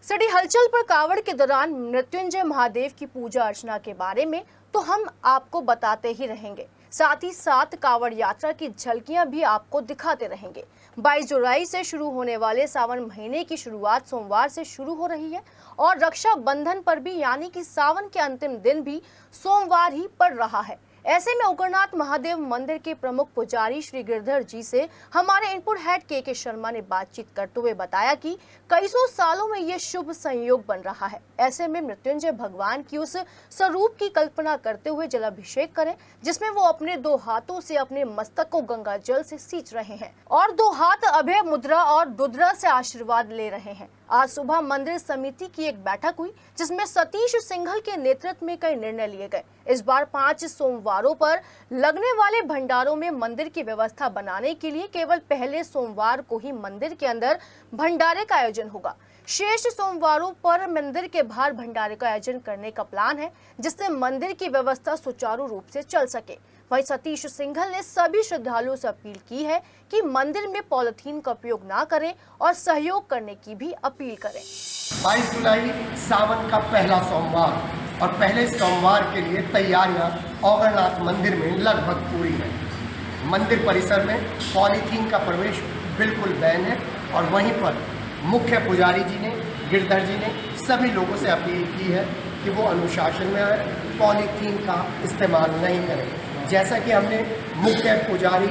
सड़ी हलचल पर कावड़ के दौरान मृत्युंजय महादेव की पूजा अर्चना के बारे में तो हम आपको बताते ही रहेंगे, साथ ही साथ कावड़ यात्रा की झलकियां भी आपको दिखाते रहेंगे। 22 जुलाई से शुरू होने वाले सावन महीने की शुरुआत सोमवार से शुरू हो रही है और रक्षाबंधन पर भी यानी कि सावन के अंतिम दिन भी सोमवार ही पड़ रहा है। ऐसे में उग्रनाथ महादेव मंदिर के प्रमुख पुजारी श्री गिरधर जी से हमारे इनपुट हेड के शर्मा ने बातचीत करते हुए बताया कि कई सौ सालों में ये शुभ संयोग बन रहा है। ऐसे में मृत्युंजय भगवान की उस स्वरूप की कल्पना करते हुए जलाभिषेक करें, जिसमें वो अपने 2 हाथों से अपने मस्तक को गंगा जल से सींच रहे हैं और 2 हाथ अभय मुद्रा और रुद्रा से आशीर्वाद ले रहे हैं। आज सुबह मंदिर समिति की एक बैठक हुई, जिसमें सतीश सिंघल के नेतृत्व में कई निर्णय लिए गए। इस बार 5 सोमवारों पर लगने वाले भंडारों में मंदिर की व्यवस्था बनाने के लिए केवल पहले सोमवार को ही मंदिर के अंदर भंडारे का आयोजन होगा। शेष सोमवारों पर मंदिर के बाहर भंडारे का आयोजन करने का प्लान है, जिससे मंदिर की व्यवस्था सुचारू रूप से चल सके। वहीं सतीश सिंघल ने सभी श्रद्धालुओं से अपील की है कि मंदिर में पॉलिथीन का उपयोग ना करें और सहयोग करने की भी अपील करें। 22 जुलाई सावन का पहला सोमवार और पहले सोमवार के लिए तैयारियां औगरनाथ मंदिर में लगभग पूरी हैं। मंदिर परिसर में पॉलीथीन का प्रवेश बिल्कुल बैन है और वहीं पर मुख्य पुजारी जी ने, गिरधर जी ने सभी लोगों से अपील की है कि वो अनुशासन में आए, पॉलीथीन का इस्तेमाल नहीं करें। जैसा कि हमने मुख्य पुजारी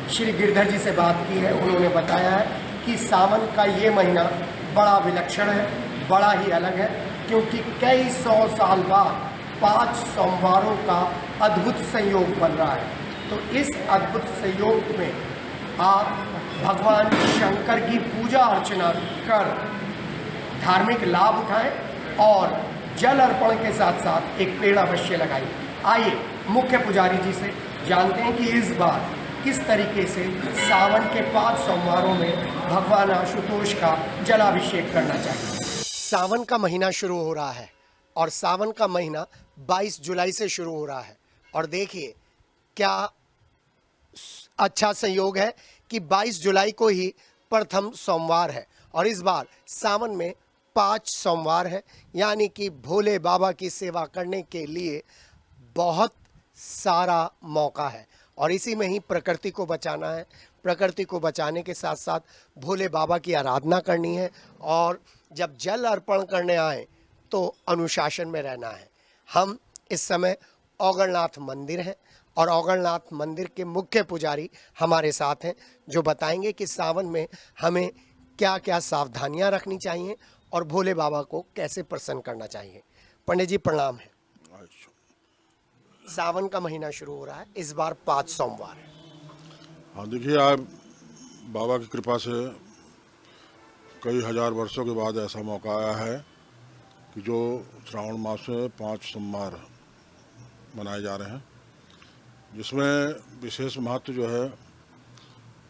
श्री गिरधर जी से बात की है, उन्होंने बताया है कि सावन का ये महीना बड़ा विलक्षण है, बड़ा ही अलग है, क्योंकि कई 100 साल बाद 5 सोमवारों का अद्भुत संयोग बन रहा है। तो इस अद्भुत संयोग में आप भगवान शंकर की पूजा अर्चना कर धार्मिक लाभ उठाएं और जल अर्पण के साथ साथ एक पेड़ अवश्य लगाइए। आइए मुख्य पुजारी जी से जानते हैं कि इस बार किस तरीके से सावन के 5 सोमवारों में भगवान आशुतोष का जलाभिषेक करना चाहिए। सावन का महीना शुरू हो रहा है और सावन का महीना 22 जुलाई से शुरू हो रहा है और देखिए क्या अच्छा संयोग है कि 22 जुलाई को ही प्रथम सोमवार है और इस बार सावन में 5 सोमवार है, यानी कि भोले बाबा की सेवा करने के लिए बहुत सारा मौका है और इसी में ही प्रकृति को बचाना है। प्रकृति को बचाने के साथ साथ भोले बाबा की आराधना करनी है और जब जल अर्पण करने आए तो अनुशासन में रहना है। हम इस समय औगरनाथ मंदिर हैं और औगरनाथ मंदिर के मुख्य पुजारी हमारे साथ हैं, जो बताएंगे कि सावन में हमें क्या क्या सावधानियां रखनी चाहिए और भोले बाबा को कैसे प्रसन्न करना चाहिए। पंडित जी प्रणाम है। सावन का महीना शुरू हो रहा है, इस बार 5 सोमवार है। हाँ देखिए, आप बाबा की कृपा से कई हजार वर्षों के बाद ऐसा मौका आया है कि जो श्रावण मास में 5 सोमवार मनाए जा रहे हैं, जिसमें विशेष महत्व जो है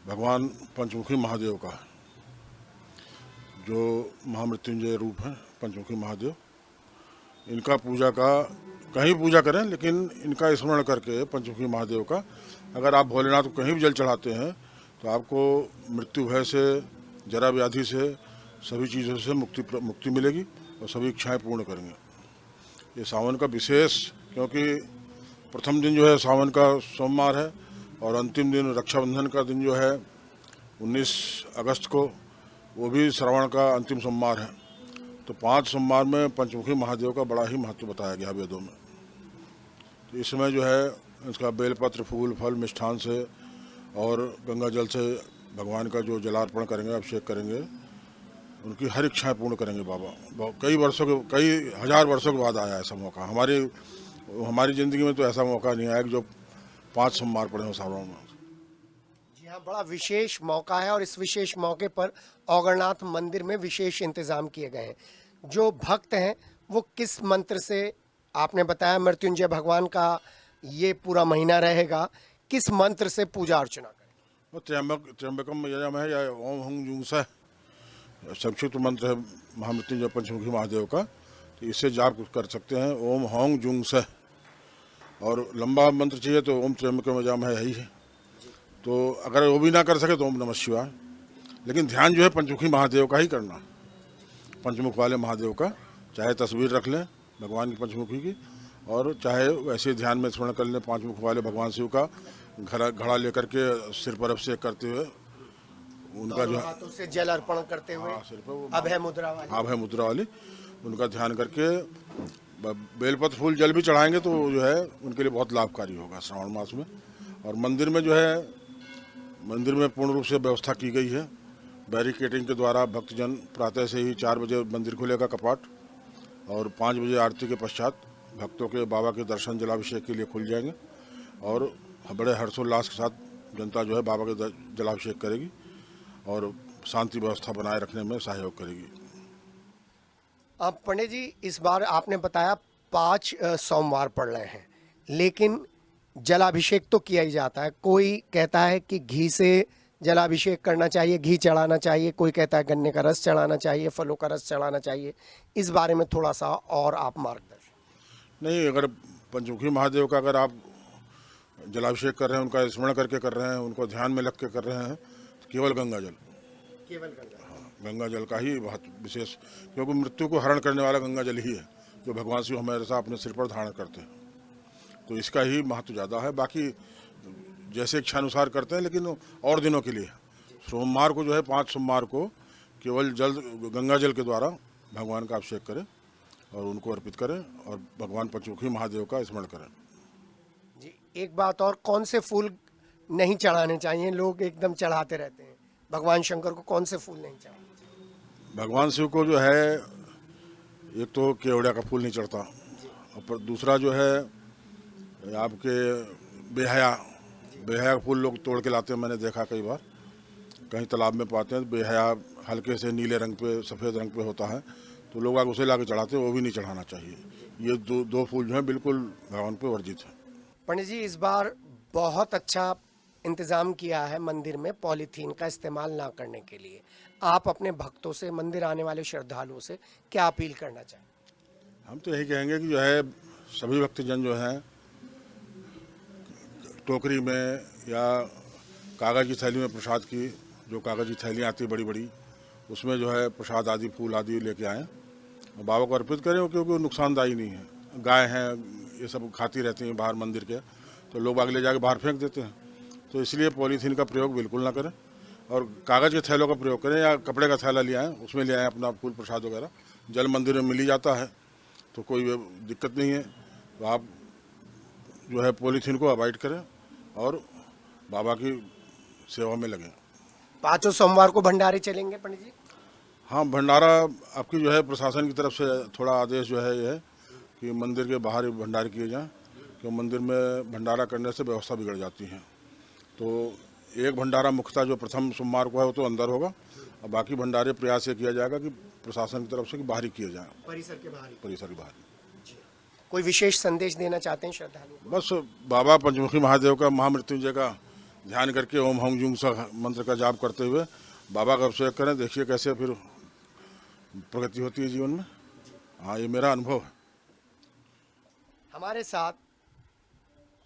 भगवान पंचमुखी महादेव का है, जो महामृत्युंजय रूप है पंचमुखी महादेव। इनका पूजा का कहीं पूजा करें, लेकिन इनका स्मरण करके पंचमुखी महादेव का अगर आप भोलेनाथ को कहीं भी जल चढ़ाते हैं तो आपको मृत्यु भय से, जरा व्याधि से, सभी चीज़ों से मुक्ति मिलेगी और सभी इच्छाएं पूर्ण करेंगे। ये सावन का विशेष, क्योंकि प्रथम दिन जो है सावन का सोमवार है और अंतिम दिन रक्षाबंधन का दिन जो है 19 अगस्त को, वो भी श्रावण का अंतिम सोमवार है। तो 5 सोमवार में पंचमुखी महादेव का बड़ा ही महत्व बताया गया वेदों में। तो इस समय जो है इसका बेलपत्र, फूल, फल, मिष्ठान से और गंगा जल से भगवान का जो जलार्पण करेंगे, अभिषेक करेंगे, उनकी हर इच्छाएं पूर्ण करेंगे बाबा। कई हजार वर्षों के बाद आया ऐसा मौका। हमारी ज़िंदगी में तो ऐसा मौका नहीं आया कि जो 5 सोमवार पड़े हो सावन में। जी हाँ, बड़ा विशेष मौका है और इस विशेष मौके पर औगरनाथ मंदिर में विशेष इंतजाम किए गए हैं। जो भक्त हैं वो किस मंत्र से, आपने बताया मृत्युंजय भगवान का ये पूरा महीना रहेगा, किस मंत्र से पूजा अर्चना करें? वो त्र्यंबकम यजामहे या ओम हंग जुंगसः संक्षिप्त मंत्र है महामृत्युंजय पंचमुखी महादेव का। तो इससे जाप कर सकते हैं ओम हंग जुंगसः, और लंबा मंत्र चाहिए तो ओम त्र्यंबकम यजामहे यही है। तो अगर वो भी ना कर सके तो ओम नमः शिवाय, लेकिन ध्यान जो है पंचमुखी महादेव का ही करना। पंचमुख वाले महादेव का चाहे तस्वीर रख लें भगवान की पंचमुखी की, और चाहे वैसे ध्यान में स्मरण कर लें पांच मुख वाले भगवान शिव का घड़ा लेकर के सिर पर अभिषेक करते हुए उनका जो हाथों से जल अर्पण करते हुए सिर पर वो अभय मुद्रा वाली अभय मुद्रा वाली उनका ध्यान करके बेलपत्र फूल जल भी चढ़ाएंगे तो जो है उनके लिए बहुत लाभकारी होगा श्रावण मास में। और मंदिर में जो है मंदिर में पूर्ण रूप से व्यवस्था की गई है। बैरिकेडिंग के द्वारा भक्तजन प्रातः से ही 4 बजे मंदिर खुलेगा कपाट, और 5 बजे आरती के पश्चात भक्तों के बाबा के दर्शन जलाभिषेक के लिए खुल जाएंगे, और बड़े हर्षोल्लास के साथ जनता जो है बाबा के जलाभिषेक करेगी और शांति व्यवस्था बनाए रखने में सहयोग करेगी। अब पंडित जी, इस बार आपने बताया 5 सोमवार पड़ रहे हैं, लेकिन जलाभिषेक तो किया ही जाता है। कोई कहता है कि घी से जलाभिषेक करना चाहिए, घी चढ़ाना चाहिए, कोई कहता है गन्ने का रस चढ़ाना चाहिए, फलों का रस चढ़ाना चाहिए। इस बारे में थोड़ा सा और आप मार्गदर्शन। नहीं, अगर पंचमुखी महादेव का अगर आप जलाभिषेक कर रहे हैं, उनका स्मरण करके कर रहे हैं, उनको ध्यान में लग के कर रहे हैं, तो केवल गंगा जल, गंगा जल का ही बहुत विशेष, क्योंकि मृत्यु को हरण करने वाला गंगा जल ही है जो भगवान शिव हमेशा अपने सिर पर धारण करते हैं, तो इसका ही महत्व ज़्यादा है। बाकी जैसे इच्छानुसार करते हैं, लेकिन और दिनों के लिए सोमवार को जो है 5 सोमवार को केवल जल गंगा जल के द्वारा भगवान का अभिषेक करें और उनको अर्पित करें और भगवान पंचमुखी महादेव का स्मरण करें। जी, एक बात और, कौन से फूल नहीं चढ़ाने चाहिए? लोग एकदम चढ़ाते रहते हैं। भगवान शंकर को कौन से फूल नहीं चढ़ाने? भगवान शिव को जो है एक तो केवड़ा का फूल नहीं चढ़ता, और दूसरा जो है आपके बेहया का फूल लोग तोड़ के लाते हैं, मैंने देखा कई बार, कहीं तालाब में पाते हैं। बेहया हल्के से नीले रंग पे सफ़ेद रंग पे होता है, तो लोग आगे उसे ला के चढ़ाते हैं, वो भी नहीं चढ़ाना चाहिए। ये दो फूल जो हैं बिल्कुल भगवान पे वर्जित है। पंडित जी, इस बार बहुत अच्छा इंतजाम किया है मंदिर में पॉलीथीन का इस्तेमाल ना करने के लिए। आप अपने भक्तों से, मंदिर आने वाले श्रद्धालुओं से क्या अपील करना चाहें? हम तो यही कहेंगे कि जो है सभी भक्तजन जो हैं टोकरी में या कागज़ की थैली में प्रसाद की, जो कागज़ की थैलियाँ आती है बड़ी बड़ी, उसमें जो है प्रसाद आदि फूल आदि लेके आएँ और बाबा को अर्पित करें, क्योंकि वो नुकसानदायी नहीं है। गाय हैं, ये सब खाती रहती हैं बाहर मंदिर के, तो लोग आगे ले जाके बाहर फेंक देते हैं, तो इसलिए पॉलीथीन का प्रयोग बिल्कुल ना करें और कागज़ के थैलों का प्रयोग करें, या कपड़े का थैला ले आएँ, उसमें ले आएँ अपना फूल प्रसाद वगैरह। जल मंदिर में मिल ही जाता है, तो कोई दिक्कत नहीं है। तो आप जो है पॉलीथीन को अवॉइड करें और बाबा की सेवा में लगें। 5 सोमवार को भंडारे चलेंगे पंडित जी? हाँ, भंडारा आपकी जो है प्रशासन की तरफ से थोड़ा आदेश जो है ये है कि मंदिर के बाहर ही भंडारे किए जाएँ, क्योंकि मंदिर में भंडारा करने से व्यवस्था बिगड़ जाती है। तो एक भंडारा मुख्यतः जो प्रथम सोमवार को है वो तो अंदर होगा, और बाकी भंडारे प्रयास ये किया जाएगा कि प्रशासन की तरफ से कि बाहर ही किए जाएँ, परिसर के बाहर। परिसर के बाहर। कोई विशेष संदेश देना चाहते हैं श्रद्धालु? बस बाबा पंचमुखी महादेव का महामृत्युंजय का ध्यान करके ओम हंग जुंग सा मंत्र का जाप करते हुए बाबा का अभिषेक करें, देखिए कैसे फिर प्रगति होती है जीवन में। हाँ, ये मेरा अनुभव है। हमारे साथ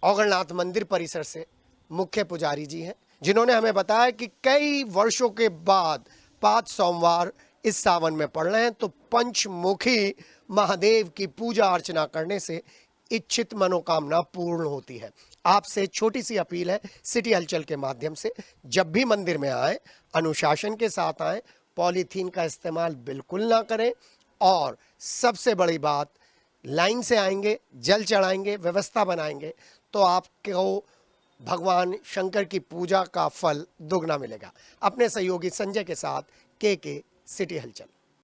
औगणनाथ मंदिर परिसर से मुख्य पुजारी जी हैं, जिन्होंने हमें बताया कि कई वर्षों के बाद 5 सोमवार इस सावन में पड़ रहे हैं, तो पंचमुखी महादेव की पूजा अर्चना करने से इच्छित मनोकामना पूर्ण होती है। आपसे छोटी सी अपील है सिटी हलचल के माध्यम से, जब भी मंदिर में आए अनुशासन के साथ आए, पॉलीथीन का इस्तेमाल बिल्कुल ना करें, और सबसे बड़ी बात, लाइन से आएंगे, जल चढ़ाएंगे, व्यवस्था बनाएंगे, तो आपको भगवान शंकर की पूजा का फल दुगना मिलेगा। अपने सहयोगी संजय के साथ के सिटी हलचल।